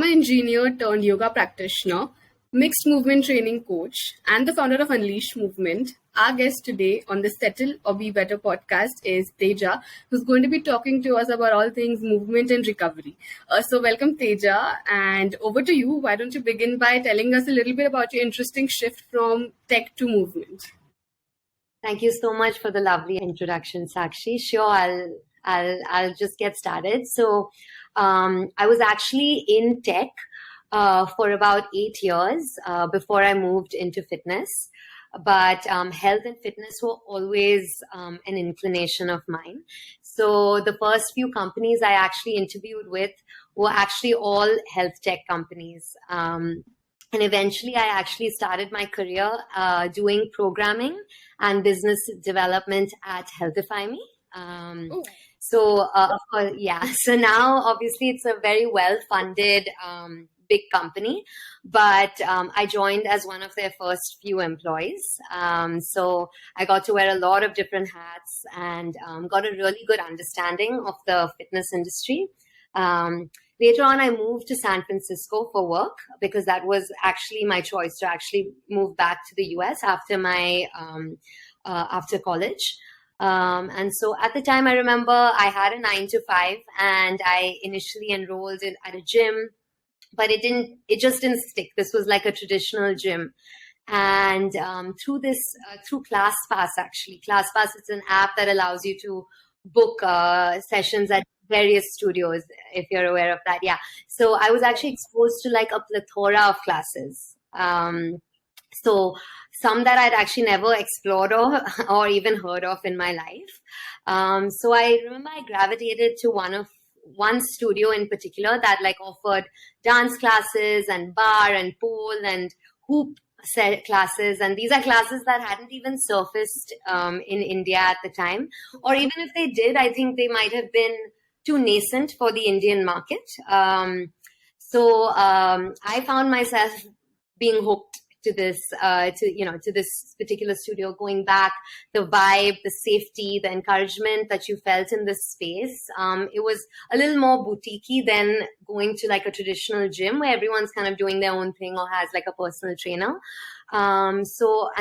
I'm an engineer turned yoga practitioner, mixed movement training coach, and the founder of Unleash Movement. Our guest today on the Settle or Be Better podcast is Teja, who's going to be talking to us about all things movement and recovery. So welcome, Teja, and over to you. Why don't you begin by telling us a little bit about your interesting shift from tech to movement? Thank you so much for the lovely introduction, Sakshi. Sure, I'll just get started. So, I was actually in tech for about 8 years before I moved into fitness. But health and fitness were always an inclination of mine. So the first few companies I actually interviewed with were actually all health tech companies. And eventually I actually started my career doing programming and business development at Healthify Me. So now obviously it's a very well-funded big company, but I joined as one of their first few employees. So I got to wear a lot of different hats and got a really good understanding of the fitness industry. Later on, I moved to San Francisco for work because that was actually my choice to actually move back to the US after my after college. And so at the time, I remember I had a 9 to 5 and I initially enrolled at a gym, but it just didn't stick. This was like a traditional gym. And through ClassPass, actually, ClassPass is an app that allows you to book sessions at various studios, if you're aware of that. Yeah. So I was actually exposed to like a plethora of classes. So some that I'd actually never explored or even heard of in my life. So I remember I gravitated to one studio in particular that like offered dance classes and bar and pole and hoop classes. And these are classes that hadn't even surfaced in India at the time. Or even if they did, I think they might have been too nascent for the Indian market. So I found myself being hooked to this particular studio, going back, the vibe, the safety, the encouragement that you felt in this space. It was a little more boutiquey than going to like a traditional gym where everyone's kind of doing their own thing or has like a personal trainer. And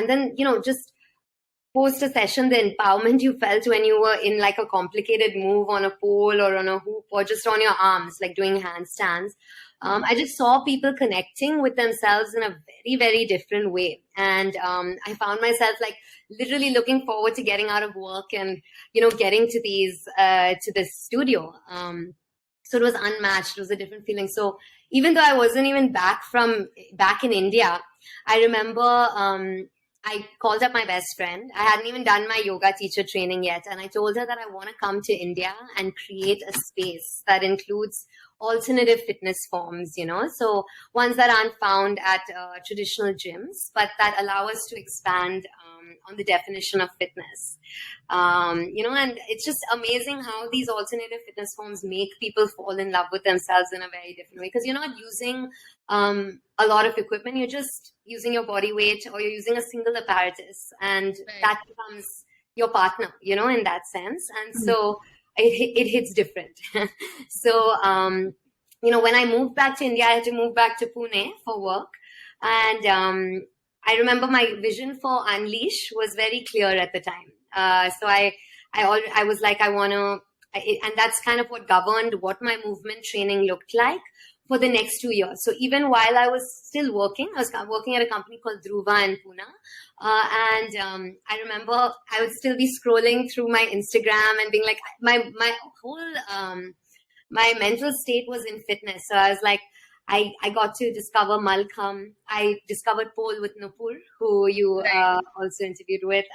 then, just post a session, the empowerment you felt when you were in like a complicated move on a pole or on a hoop or just on your arms, like doing handstands. I just saw people connecting with themselves in a very, very different way. And I found myself like literally looking forward to getting out of work and, getting to this studio. So it was unmatched. It was a different feeling. So even though I wasn't even back in India, I remember I called up my best friend. I hadn't even done my yoga teacher training yet. And I told her that I want to come to India and create a space that includes alternative fitness forms, so ones that aren't found at traditional gyms, but that allow us to expand on the definition of fitness. And it's just amazing how these alternative fitness forms make people fall in love with themselves in a very different way, because you're not using a lot of equipment, you're just using your body weight or you're using a single apparatus, and that becomes your partner, in that sense. And so it hits different. So, when I moved back to India, I had to move back to Pune for work. And I remember my vision for Unleash was very clear at the time. So I was like, I want to, and that's kind of what governed what my movement training looked like for the next 2 years. So even while I was still working, I was working at a company called Dhruva in Pune. And I remember I would still be scrolling through my Instagram and being like, my whole, my mental state was in fitness. So I was like, I got to discover Malkham. I discovered pole with Nupur, who you also interviewed with,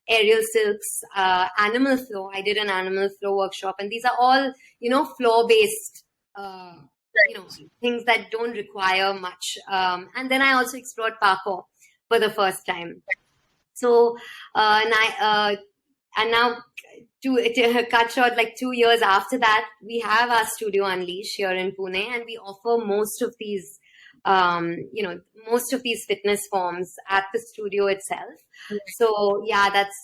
aerial silks, animal flow. I did an animal flow workshop, and these are all, floor-based, things that don't require much. And then I also explored parkour for the first time. So, and now to cut short, like 2 years after that, we have our studio Unleash here in Pune, and we offer most of these fitness forms at the studio itself. So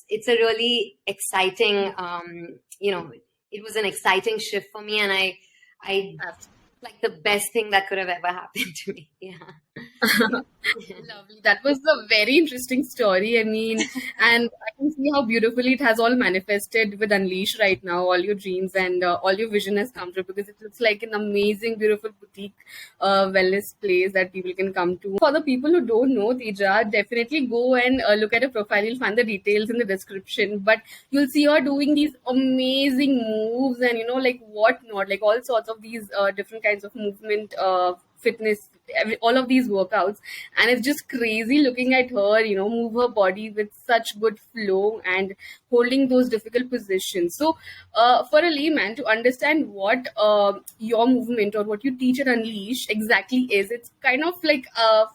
it's a really exciting, it was an exciting shift for me, and like the best thing that could have ever happened to me. Yeah. Lovely. That was a very interesting story. I mean, and I can see how beautifully it has all manifested with Unleash right now. All your dreams and all your vision has come true, because it looks like an amazing, beautiful boutique wellness place that people can come to. For the people who don't know Teja, definitely go and look at her profile. You'll find the details in the description. But you'll see her doing these amazing moves and, like whatnot, like all sorts of these different kinds of movement, fitness, all of these workouts, and it's just crazy looking at her move her body with such good flow and holding those difficult positions. So for a layman to understand what your movement or what you teach at Unleash exactly is, it's kind of like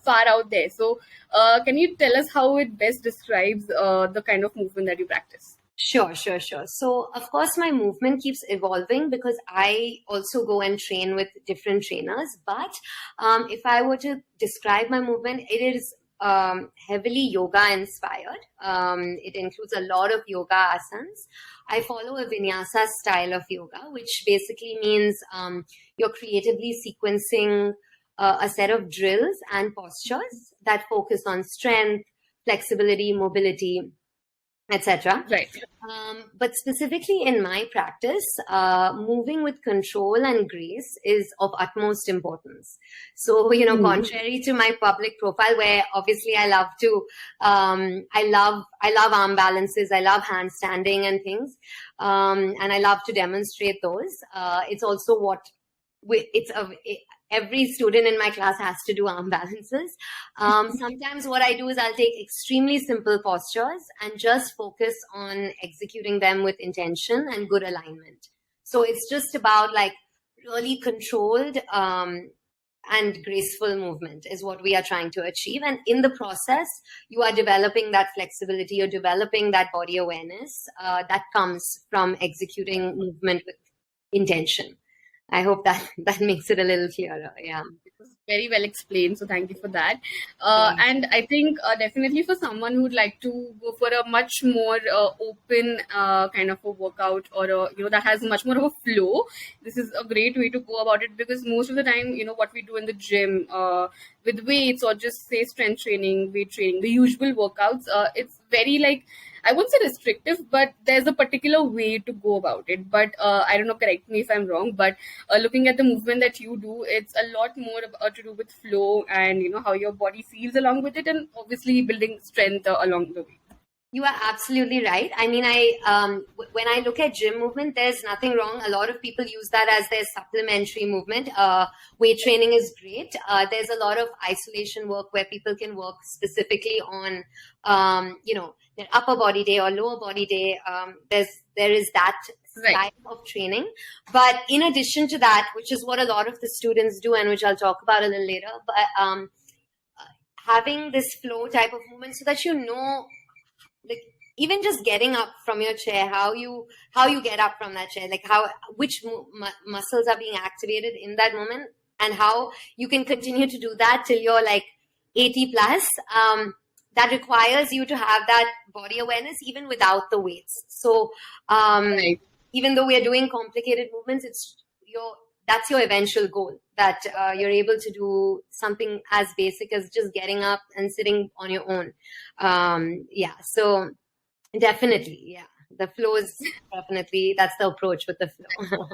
far out there. So can you tell us how it best describes the kind of movement that you practice? Sure. So, of course, my movement keeps evolving because I also go and train with different trainers. But if I were to describe my movement, it is heavily yoga inspired. It includes a lot of yoga asanas. I follow a vinyasa style of yoga, which basically means you're creatively sequencing a set of drills and postures that focus on strength, flexibility, mobility, etc. Right. But specifically in my practice, moving with control and grace is of utmost importance. So, contrary to my public profile, where obviously I love to, I love arm balances, I love handstanding and things, and I love to demonstrate those. It's also what every student in my class has to do arm balances. Sometimes what I do is I'll take extremely simple postures and just focus on executing them with intention and good alignment. So it's just about like really controlled and graceful movement is what we are trying to achieve. And in the process, you are developing that flexibility, you're developing that body awareness that comes from executing movement with intention. I hope that makes it a little clearer. Yeah. It was very well explained. So thank you for that. And I think definitely for someone who'd like to go for a much more open kind of a workout, or that has much more of a flow, this is a great way to go about it, because most of the time, what we do in the gym with weights or just say strength training, weight training, the usual workouts, it's very like, I won't say restrictive, but there's a particular way to go about it. But I don't know, correct me if I'm wrong, but looking at the movement that you do, it's a lot more to do with flow and, how your body feels along with it, and obviously building strength along the way. You are absolutely right. I mean, when I look at gym movement, there's nothing wrong. A lot of people use that as their supplementary movement. Weight training is great. There's a lot of isolation work where people can work specifically on, their upper body day or lower body day. There is that type of training. But in addition to that, which is what a lot of the students do and which I'll talk about a little later, but having this flow type of movement so that like even just getting up from your chair, how you get up from that chair, like which muscles are being activated in that moment, and how you can continue to do that till you're like 80 plus. That requires you to have that body awareness even without the weights. So even though we are doing complicated movements, that's your eventual goal, that you're able to do something as basic as just getting up and sitting on your own. So definitely, yeah. The flow is definitely, that's the approach with the flow.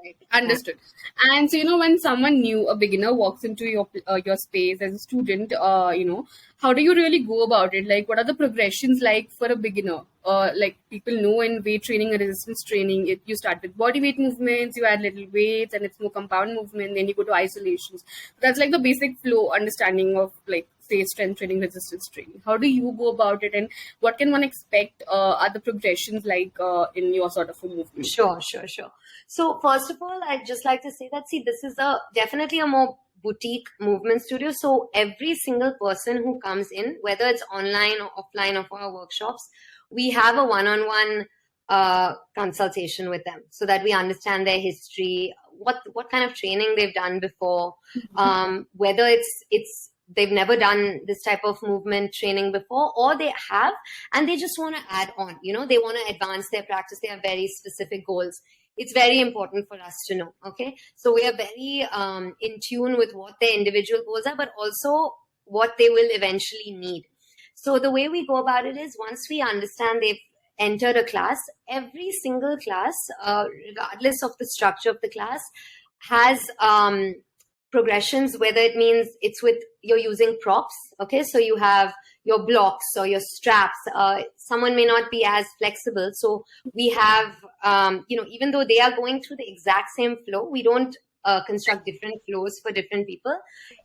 Right. Understood. And so, when someone new, a beginner, walks into your space as a student, how do you really go about it? Like, what are the progressions like for a beginner? Like people know in weight training and resistance training, you start with body weight movements, you add little weights, and it's more compound movement. Then you go to isolations. That's like the basic flow understanding of like, say, strength training, resistance training. How do you go about it, and what can one expect are the progressions like in your sort of a movement? Sure. So first of all, I'd just like to say that, this is definitely a more boutique movement studio. So every single person who comes in, whether it's online or offline of our workshops, we have a one-on-one consultation with them so that we understand their history, what kind of training they've done before, whether it's they've never done this type of movement training before, or they have and they just want to add on, they want to advance their practice. They have very specific goals. It's very important for us to know. Okay. So we are very in tune with what their individual goals are, but also what they will eventually need. So the way we go about it is, once we understand they've entered a class, every single class, regardless of the structure of the class, has progressions, whether it means it's with, you're using props. Okay. So you have your blocks or your straps. Someone may not be as flexible. So we have, even though they are going through the exact same flow, we don't construct different flows for different people.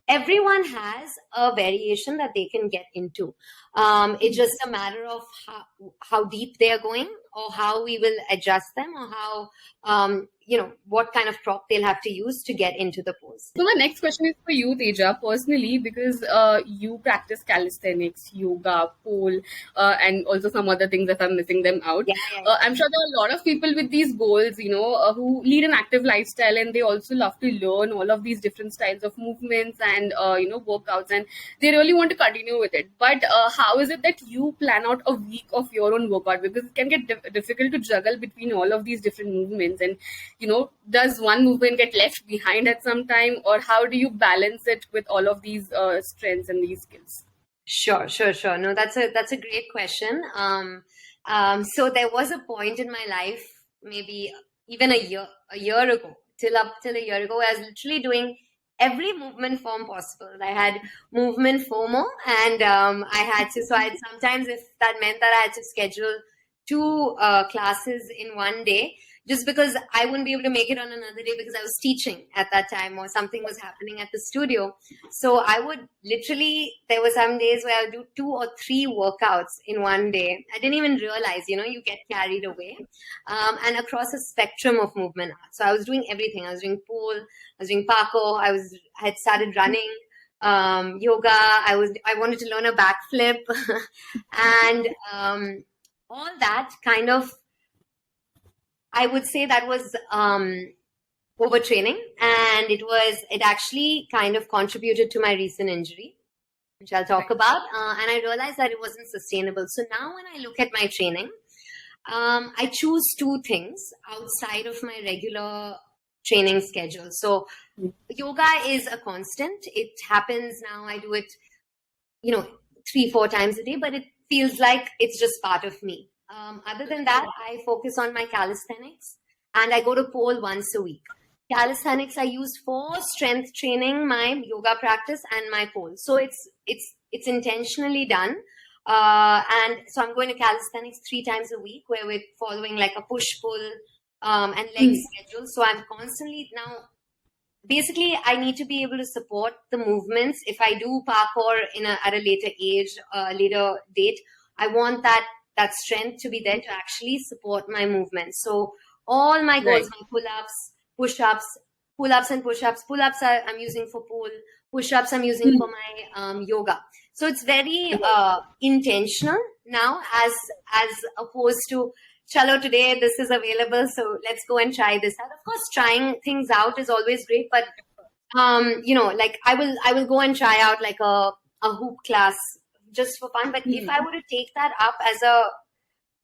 Everyone has a variation that they can get into. It's just a matter of how deep they are going, or how we will adjust them, or how, what kind of prop they'll have to use to get into the pose. So the next question is for you, Teja, personally, because you practice calisthenics, yoga, pole, and also some other things if I'm missing them out. I'm sure there are a lot of people with these goals, who lead an active lifestyle, and they also love to learn all of these different styles of movements and, workouts, and they really want to continue with it. But how is it that you plan out a week of your own workout? Because it can get difficult to juggle between all of these different movements, and does one movement get left behind at some time, or how do you balance it with all of these strengths and these skills? Sure. No, that's a great question. So there was a point in my life, maybe even a year ago, till a year ago, I was literally doing every movement form possible. I had movement FOMO, and sometimes, if that meant that I had to schedule 2 classes in one day, just because I wouldn't be able to make it on another day because I was teaching at that time, or something was happening at the studio. So I would literally, there were some days where I would do 2 or 3 workouts in one day. I didn't even realize, you get carried away, and across a spectrum of movement. So I was doing everything. I was doing pole, I was doing parkour, I had started running, yoga. I wanted to learn a backflip, and all that kind of, I would say that was overtraining, and it actually kind of contributed to my recent injury, which I'll talk about. And I realized that it wasn't sustainable. So now when I look at my training, I choose 2 things outside of my regular training schedule. So yoga is a constant. It happens now. I do it, 3-4 times a day, but it feels like it's just part of me. Other than that, I focus on my calisthenics, and I go to pole once a week. Calisthenics I use for strength training, my yoga practice, and my pole. So it's intentionally done. And so I'm going to calisthenics 3 times a week, where we're following like a push-pull and leg schedule. So I'm constantly now, basically, I need to be able to support the movements. If I do parkour at a later age, later date, I want that strength to be there to actually support my movement. So all my goals, my pull-ups, push-ups, pull-ups and push-ups. Pull-ups I'm using for pole. Push-ups I'm using for my yoga. So it's very intentional now, as opposed to, chalo, today this is available, so let's go and try this out. Of course, trying things out is always great, but like I will go and try out like a hoop class just for fun. But if I were to take that up as a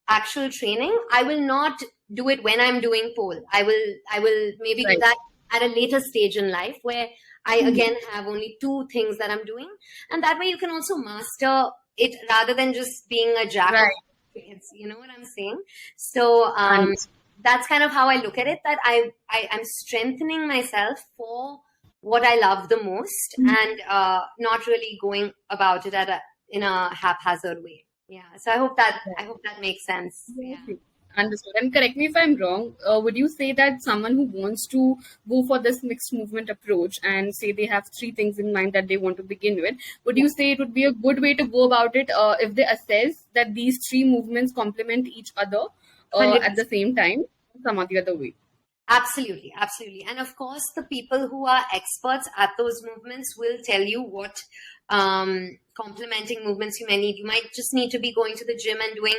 actual training, I will not do it when I'm doing pole. I will maybe do that at a later stage in life, where I again have only 2 things that I'm doing, and that way you can also master it rather than just being a jack of trades. You know what I'm saying? So that's kind of how I look at it, that I'm strengthening myself for what I love the most, and not really going about it in a haphazard way. Yeah. So I hope that makes sense. Yeah. Understood. And correct me if I'm wrong. Would you say that someone who wants to go for this mixed movement approach, and say they have 3 things in mind that they want to begin with, would you say it would be a good way to go about it if they assess that these 3 movements complement each other at the same time, some or the other way? Absolutely. And of course, the people who are experts at those movements will tell you what complementing movements you may need. You might just need to be going to the gym and doing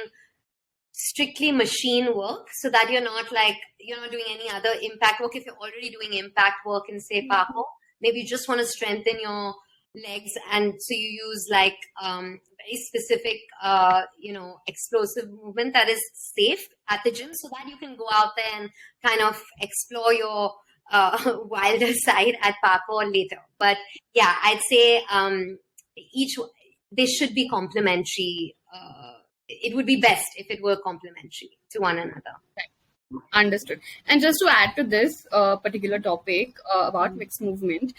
strictly machine work, so that you're not doing any other impact work. If you're already doing impact work in, say, parkour, maybe you just want to strengthen your legs, and so you use like very specific explosive movement that is safe at the gym, so that you can go out there and kind of explore your wilder side at parkour later. But yeah, I'd say each they should be complementary. It would be best if it were complementary to one another. Understood. And just to add to this particular topic about mixed movement,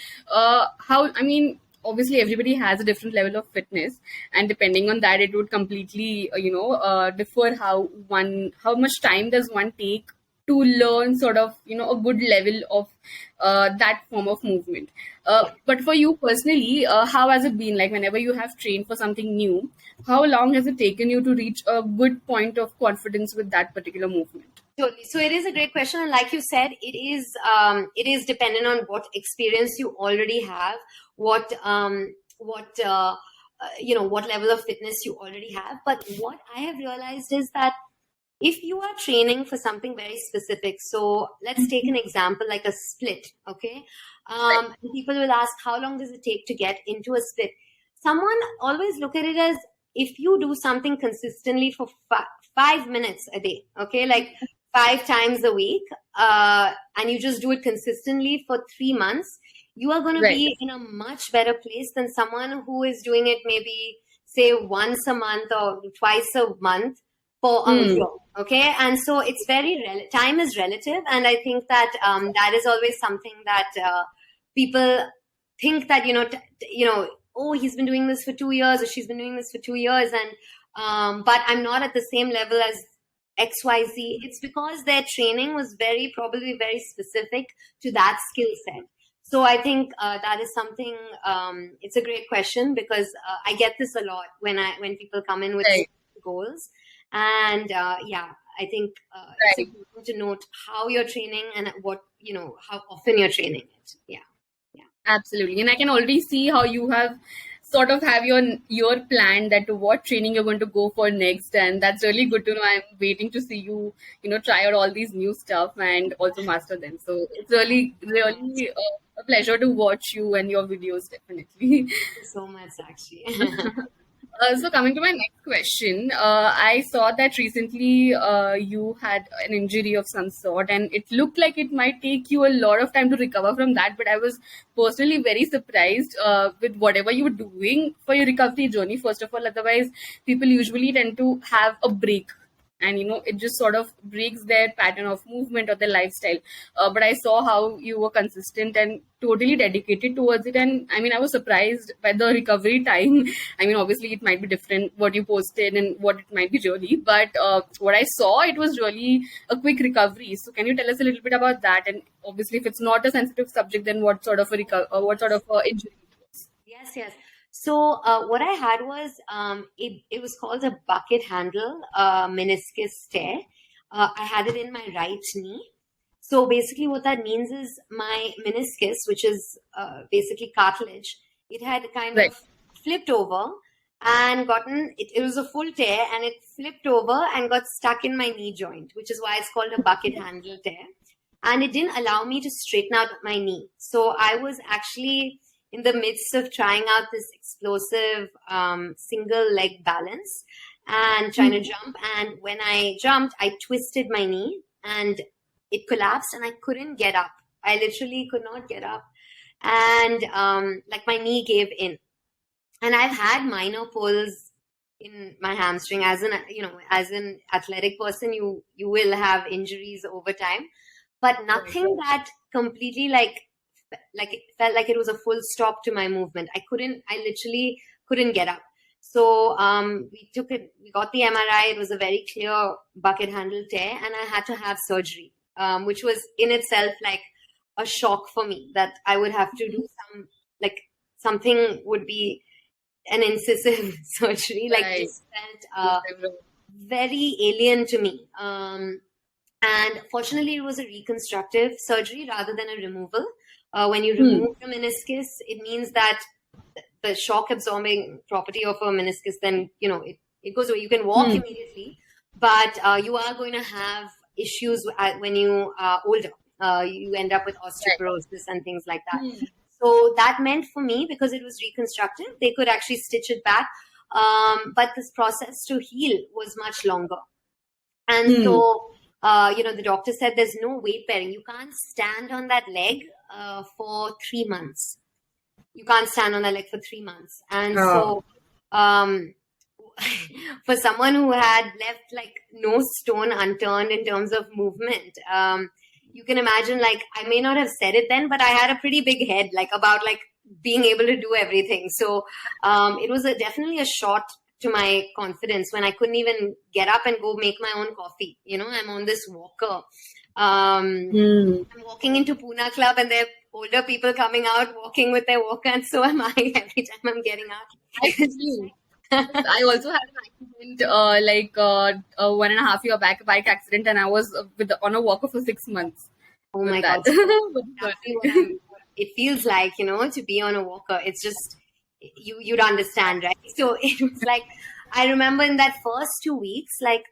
obviously everybody has a different level of fitness, and depending on that, it would completely, differ how much time does one take to learn sort of, a good level of that form of movement. But for you personally, how has it been? Like whenever you have trained for something new, how long has it taken you to reach a good point of confidence with that particular movement? Totally. So it is a great question, and like you said, it is dependent on what experience you already have, what level of fitness you already have. But what I have realized is that if you are training for something very specific, so let's take an example like a split, okay? People will ask, how long does it take to get into a split? Someone always look at it as, if you do something consistently for 5 minutes a day, okay, like 5 times a week, and you just do it consistently for 3 months, you are going to be in a much better place than someone who is doing it maybe, say, once a month or twice a month for a year. Okay, and so it's very time is relative, and I think that that is always something that people think that oh, he's been doing this for 2 years, or she's been doing this for 2 years, and but I'm not at the same level as XYZ. It's because their training was probably very specific to that skill set. So I think that is something. It's a great question, because I get this a lot when people come in with goals. And I think it's important to note how you're training and how often you're training it. Yeah. Absolutely. And I can already see how you have sort of have your plan that to what training you're going to go for next, and that's really good to know. I'm waiting to see you try out all these new stuff and also master them. So it's really a pleasure to watch you and your videos, definitely. Thank you so much, Sakshi. So coming to my next question, I saw that recently you had an injury of some sort, and it looked like it might take you a lot of time to recover from that. But I was personally very surprised with whatever you were doing for your recovery journey, first of all. Otherwise, people usually tend to have a break, and it just sort of breaks their pattern of movement or their lifestyle. But I saw how you were consistent and totally dedicated towards it, and I was surprised by the recovery time. Obviously it might be different what you posted and what it might be really, but what I saw, it was really a quick recovery. So can you tell us a little bit about that? And obviously, if it's not a sensitive subject, then what sort of injury it was? Yes. So what I had was it was called a bucket handle meniscus tear. I had it in my right knee. So basically what that means is my meniscus, which is basically cartilage, it had kind of flipped over and it was a full tear, and it flipped over and got stuck in my knee joint, which is why it's called a bucket handle tear. And it didn't allow me to straighten out my knee. So I was actually in the midst of trying out this explosive single leg balance and trying to jump. And when I jumped, I twisted my knee and it collapsed and I couldn't get up. I literally could not get up. And my knee gave in. And I've had minor pulls in my hamstring. As an athletic person, you will have injuries over time, but nothing that completely it felt like it was a full stop to my movement. I literally couldn't get up. So we got the MRI. It was a very clear bucket handle tear, and I had to have surgery, which was in itself like a shock for me, that I would have to do something would be an incisive surgery. This felt very alien to me. And fortunately, it was a reconstructive surgery rather than a removal. When you remove the meniscus, it means that the shock absorbing property of a meniscus, then, it goes away. You can walk immediately, but you are going to have issues when you are older. You end up with osteoporosis and things like that. So that meant for me, because it was reconstructive, they could actually stitch it back. But this process to heal was much longer. And so, the doctor said there's no weight bearing. You can't stand on that leg for 3 months. You can't stand on that leg for 3 months. And so, for someone who had left like no stone unturned in terms of movement, you can imagine, like, I may not have said it then, but I had a pretty big head, like, about like being able to do everything. So it was definitely a shot to my confidence when I couldn't even get up and go make my own coffee. I'm on this walker. I'm walking into Pune Club and there are older people coming out walking with their walker, and so am I every time I'm getting out. I also had an accident, 1.5 year back, a bike accident, and I was on a walker for 6 months. Oh my God. It feels like, to be on a walker. It's just, you'd understand, right? So it was like, I remember in that first 2 weeks, like,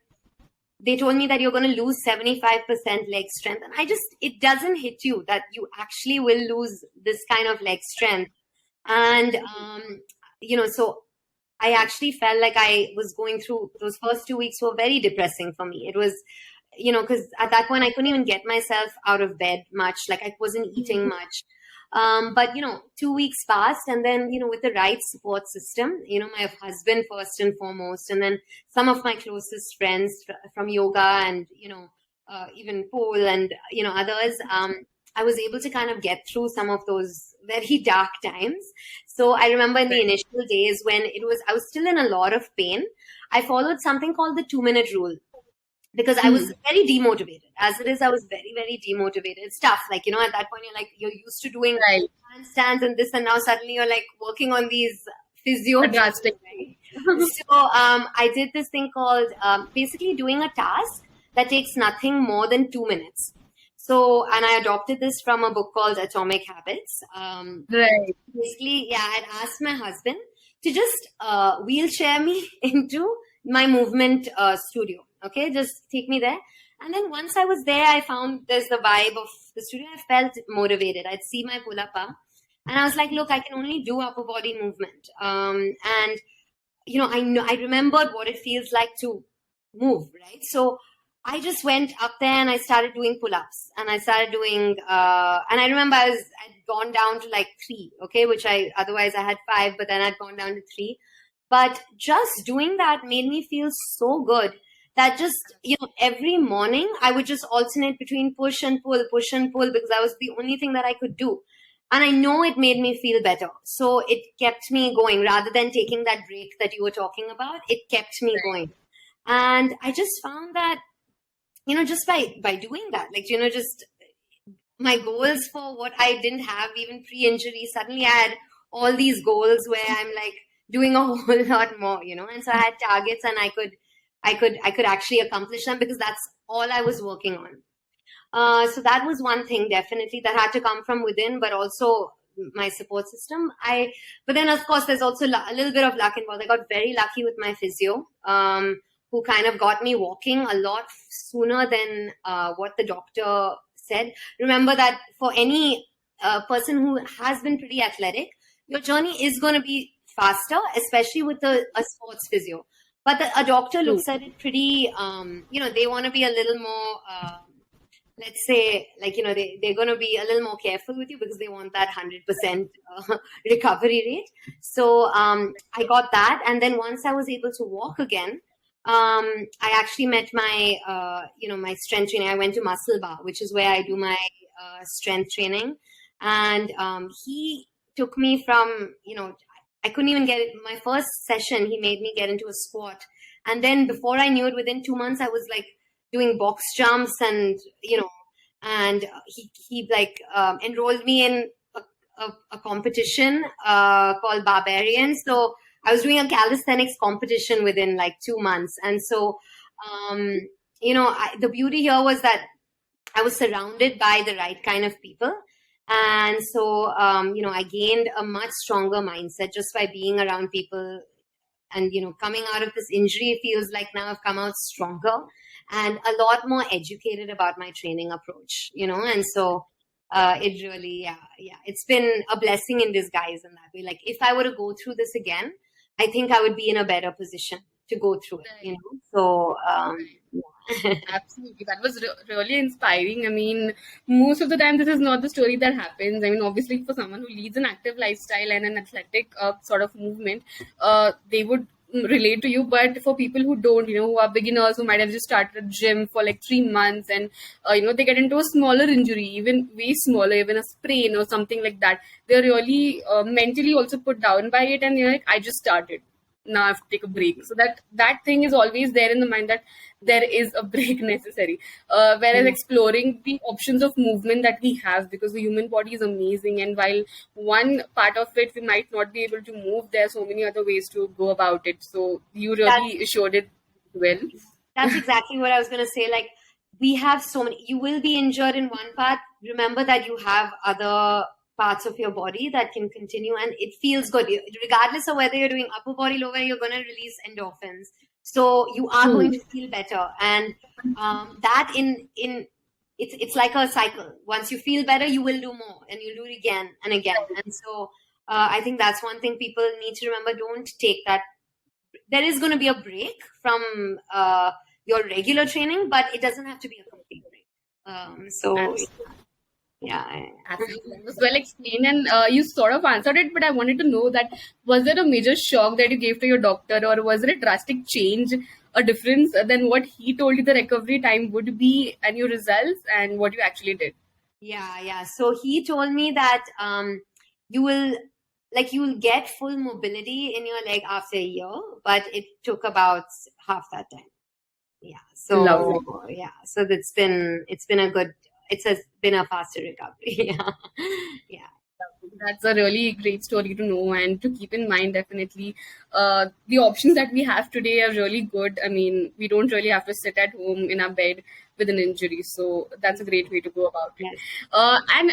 they told me that you're going to lose 75% leg strength. And it doesn't hit you that you actually will lose this kind of leg strength. And, so I actually felt like I was going through, those first 2 weeks were very depressing for me. It was, because at that point I couldn't even get myself out of bed much. Like, I wasn't eating much. But 2 weeks passed, and then, with the right support system, my husband first and foremost, and then some of my closest friends from yoga and, even pole and, others, I was able to kind of get through some of those very dark times. So I remember in the initial days when I was still in a lot of pain, I followed something called the 2-minute rule. Because I was very demotivated. As it is, I was very, very demotivated. It's tough. Like, at that point, you're used to doing handstands and this, and now suddenly you're like working on these physio. Drastic. Right? So I did this thing called basically doing a task that takes nothing more than 2 minutes. So, and I adopted this from a book called Atomic Habits. Basically, I'd asked my husband to just wheelchair me into my movement studio. Okay, just take me there. And then once I was there, I found there's the vibe of the studio. I felt motivated. I'd see my pull-up bar, and I was like, look, I can only do upper body movement. And, I remembered what it feels like to move, right? So I just went up there and I started doing pull-ups, and I started doing, and I remember I'd gone down to like 3, okay, which otherwise I had 5, but then I'd gone down to 3. But just doing that made me feel so good. That just, every morning I would just alternate between push and pull, because that was the only thing that I could do. And I know it made me feel better. So it kept me going rather than taking that break that you were talking about. It kept me going. And I just found that, just by doing that, like, just my goals for what I didn't have even pre-injury, suddenly I had all these goals where I'm like doing a whole lot more, and so I had targets and I could actually accomplish them because that's all I was working on. So that was one thing definitely that had to come from within, but also my support system. But then of course there's also a little bit of luck involved. I got very lucky with my physio, who kind of got me walking a lot sooner than what the doctor said. Remember that for any person who has been pretty athletic, your journey is going to be faster, especially with a sports physio. But a doctor looks at it pretty, they want to be a little more, let's say, like, they're going to be a little more careful with you because they want that 100% recovery rate. So I got that. And then once I was able to walk again, I actually met my, my strength training. I went to Muscle Bar, which is where I do my strength training. And he took me from, I couldn't even get it. My first session, he made me get into a squat. And then before I knew it, within 2 months, I was like doing box jumps and, and he like enrolled me in a competition called Barbarian. So I was doing a calisthenics competition within like 2 months. And so, the beauty here was that I was surrounded by the right kind of people. And so, I gained a much stronger mindset just by being around people. And, coming out of this injury feels like now I've come out stronger and a lot more educated about my training approach, and so It really, it's been a blessing in disguise in that way. Like if I were to go through this again, I think I would be in a better position to go through it, So, Absolutely. That was really inspiring. I mean, most of the time, this is not the story that happens. I mean, obviously, for someone who leads an active lifestyle and an athletic sort of movement, they would relate to you. But for people who don't, who are beginners, who might have just started a gym for like 3 months and, they get into a smaller injury, even way smaller, even a sprain or something like that, they're really mentally also put down by it. And you're like, I just started. Now I have to take a break. So that thing is always there in the mind that there is a break necessary. Whereas exploring the options of movement that we have, because the human body is amazing, and while one part of it we might not be able to move, there are so many other ways to go about it. So you really showed it well. That's exactly what I was going to say. Like, we have so many. You will be injured in one part. Remember that you have other parts of your body that can continue, and it feels good regardless of whether you're doing upper body, lower, you're going to release endorphins, so you are going to feel better. And that it's like a cycle. Once you feel better, you will do more, and you'll do it again and again. And so I think that's one thing people need to remember. Don't take that. There is going to be a break from your regular training, but it doesn't have to be a complete break. Yeah, absolutely. It was well explained, and you sort of answered it, but I wanted to know that, was there a major shock that you gave to your doctor, or was it a drastic change, a difference than what he told you the recovery time would be and your results and what you actually did? Yeah. So he told me that you will get full mobility in your leg after a year, but it took about half that time. Yeah. So lovely. So it's been a faster recovery. Yeah. That's a really great story to know and to keep in mind. Definitely, the options that we have today are really good. I mean, we don't really have to sit at home in our bed with an injury, so that's a great way to go about it. Yes. And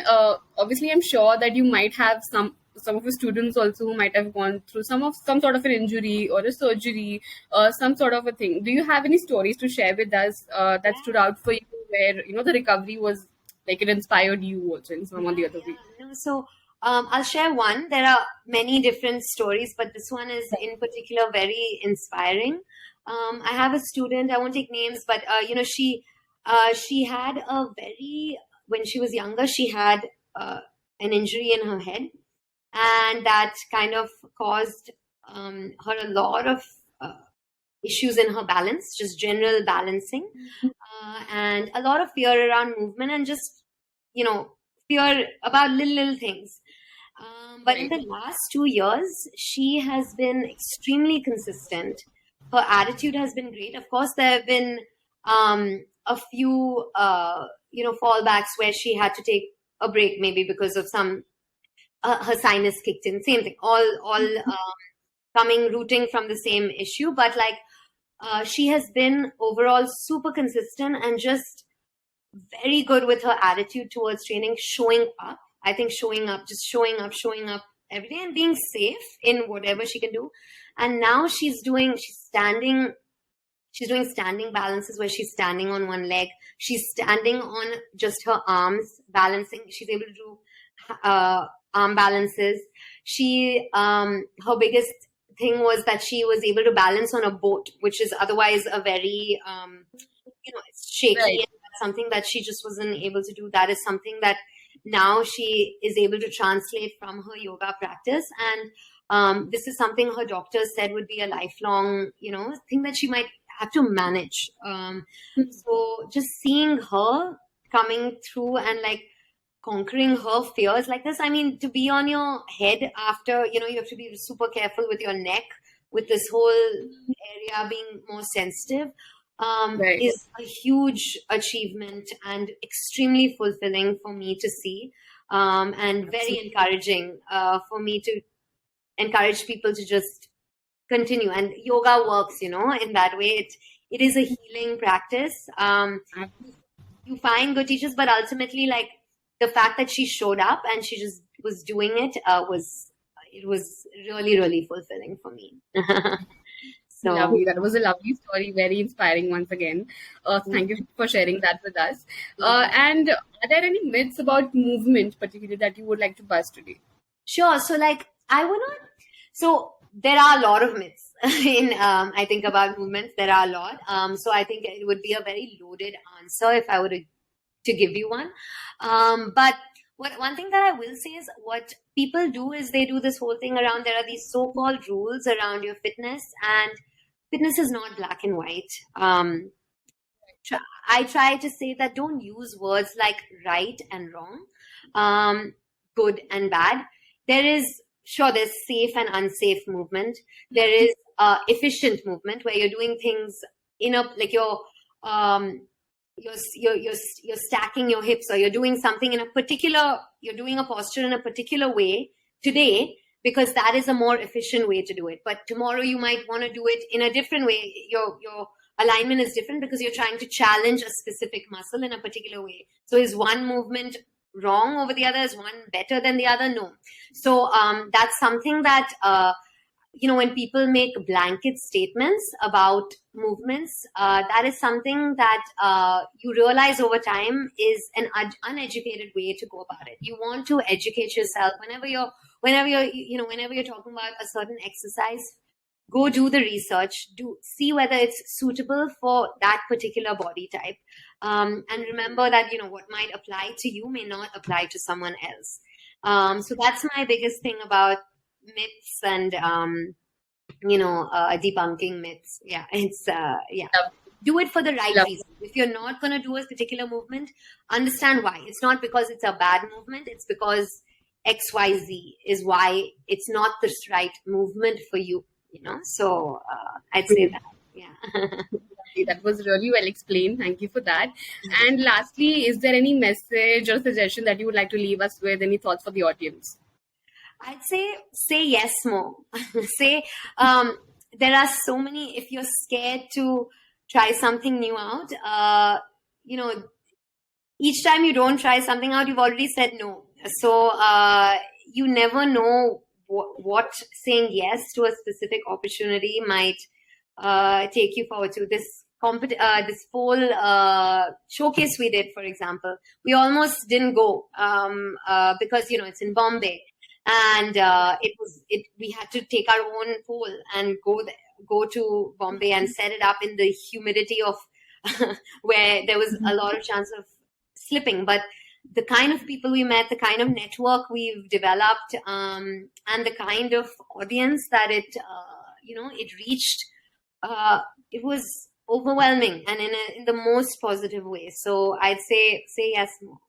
obviously, I'm sure that you might have some of your students also who might have gone through some sort of an injury or a surgery or some sort of a thing. Do you have any stories to share with us that stood out for you, where the recovery was like it inspired you also in some or the other way? No, so I'll share one. There are many different stories, but this one is in particular very inspiring. I have a student, I won't take names, but she had when she was younger, she had an injury in her head, and that kind of caused her a lot of issues in her balance, just general balancing, and a lot of fear around movement, and just fear about little things. But in the last 2 years, she has been extremely consistent. Her attitude has been great. Of course, there have been a few fallbacks where she had to take a break, maybe because of some her sinus kicked in. Same thing, all rooting from the same issue. But she has been overall super consistent and just very good with her attitude towards training, showing up. I think showing up every day and being safe in whatever she can do. And now she's doing standing balances where she's standing on one leg. She's standing on just her arms, balancing. She's able to do arm balances. Her biggest thing was that she was able to balance on a boat, which is otherwise a very, it's shaky. Right. And that's something that she just wasn't able to do. That is something that now she is able to translate from her yoga practice. And this is something her doctors said would be a lifelong, thing that she might have to manage. So just seeing her coming through and conquering her fears like this. I mean, to be on your head after, you have to be super careful with your neck, with this whole area being more sensitive, right, is a huge achievement and extremely fulfilling for me to see, and very encouraging for me to encourage people to just continue. And yoga works, in that way. It is a healing practice. You find good teachers, but ultimately, the fact that she showed up and she just was doing it was really, really fulfilling for me. So Lovely. That was a lovely story. Very inspiring once again. Thank you for sharing that with us. And are there any myths about movement, particularly, that you would like to bust today? sure. So like I would not. So there are a lot of myths in I think about movements. There are a lot. So I think it would be a very loaded answer if I were to give you one. But one thing that I will say is what people do is they do this whole thing around there are these so-called rules around your fitness, and fitness is not black and white. I try to say that don't use words like right and wrong, good and bad. There's safe and unsafe movement. There is efficient movement where you're doing things in a like you're stacking your hips, or you're doing something you're doing a posture in a particular way today because that is a more efficient way to do it. But tomorrow you might want to do it in a different way. Your alignment is different because you're trying to challenge a specific muscle in a particular way. So is one movement wrong over the other? Is one better than the other? No. So that's something that when people make blanket statements about movements, that is something that you realize over time is an uneducated way to go about it. You want to educate yourself whenever you're talking about a certain exercise. Go do the research, see whether it's suitable for that particular body type. And remember that, what might apply to you may not apply to someone else. So that's my biggest thing about myths and, debunking myths. Yeah, it's, do it for the right reason. If you're not going to do a particular movement, understand why. It's not because it's a bad movement. It's because XYZ is why it's not the right movement for you. So I'd say that. Yeah. That was really well explained. Thank you for that. And lastly, is there any message or suggestion that you would like to leave us with? Any thoughts for the audience? I'd say yes more. Say there are so many. If you're scared to try something new out, each time you don't try something out, you've already said no. So you never know what saying yes to a specific opportunity might take you forward to. This whole showcase we did, for example, we almost didn't go because it's in Bombay, and we had to take our own pole and go to Bombay and set it up in the humidity of where there was a lot of chance of slipping. But the kind of people we met, the kind of network we've developed, and the kind of audience that it reached, it was overwhelming and in the most positive way. So I'd say yes more.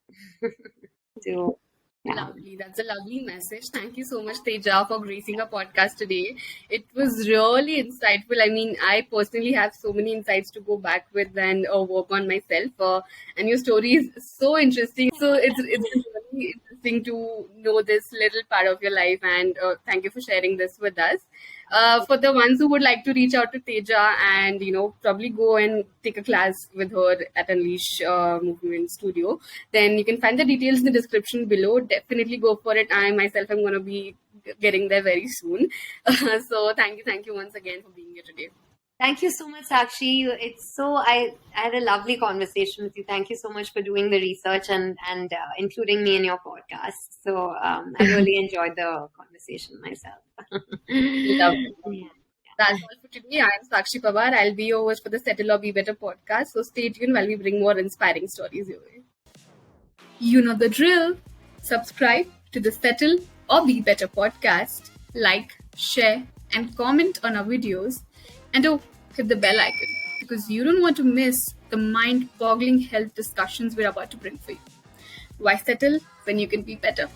So, yeah. Lovely. That's a lovely message. Thank you so much, Teja, for gracing our podcast today. It was really insightful. I mean, I personally have so many insights to go back with and work on myself. And your story is so interesting. So it's really interesting to know this little part of your life. And thank you for sharing this with us. For the ones who would like to reach out to Teja and, probably go and take a class with her at Unleash Movement Studio, then you can find the details in the description below. Definitely go for it. I myself am going to be getting there very soon. So thank you once again for being here today. Thank you so much, Sakshi. I had a lovely conversation with you. Thank you so much for doing the research and including me in your podcast. So I really enjoyed the conversation myself. Lovely. Yeah. That's all for today. I'm Sakshi Pawar. I'll be your host for the Settle or Be Better podcast. So stay tuned while we bring more inspiring stories your way. You know the drill. Subscribe to the Settle or Be Better podcast. Like, share, and comment on our videos. And hit the bell icon because you don't want to miss the mind-boggling health discussions we're about to bring for you. Why settle when you can be better?